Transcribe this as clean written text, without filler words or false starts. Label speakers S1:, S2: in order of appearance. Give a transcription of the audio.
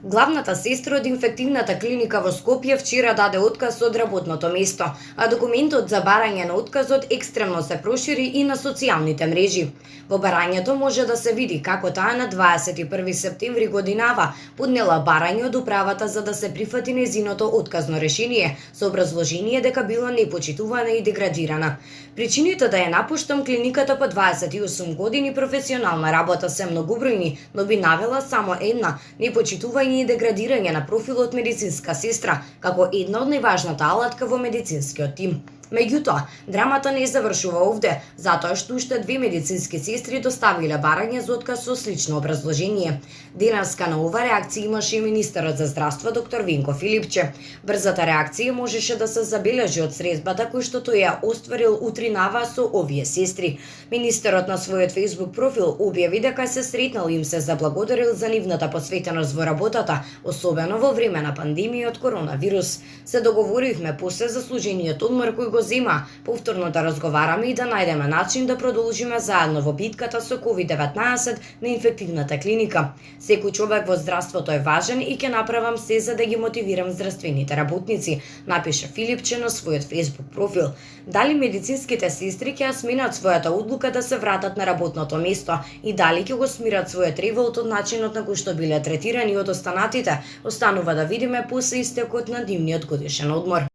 S1: Главната сестра од инфективната клиника во Скопје вчера даде отказ од работното место, а документот за барање на отказот екстремно се прошири и на социјалните мрежи. Во барањето може да се види како таа на 21 септември годинава поднела барање од управата за да се прифати нејзиното отказно решение со образложение дека била непочитувана и деградирана. Причините да ја напуштам клиниката по 28 години професионална работа се многобројни, но би навела само една: непочитување и деградирање на профилот медицинска сестра, како една од најважната алатка во медицинскиот тим. Меѓутоа, драмата не завршува овде, затоа што уште две медицински сестри доставиле барање за отказ со слично образложение. Денеска на ова реакција имаше и министерот за здравство доктор Венко Филипче. Брзата реакција можеше да се забележи од средбата кој што тој ја остварил утринава со овие сестри. Министерот на својот Facebook профил објави дека се сретнал и им се заблагодарил за нивната посветеност во работата, особено во време на пандемија од коронавирус. Се договоривме после заслужениот одмор кој го зема, повторно да разговараме и да најдеме начин да продолжиме заедно во битката со COVID-19 на инфективната клиника. Секој човек во здравството е важен и ќе направам се за да ги мотивирам здравствените работници, напише Филипче на својот Facebook профил. Дали медицинските сестри ќе ја сменат својата одлука да се вратат на работното место и дали ќе го смират својот револт од начинот на кој што биле третирани од останатите, останува да видиме после истекот на нивниот годишен одмор.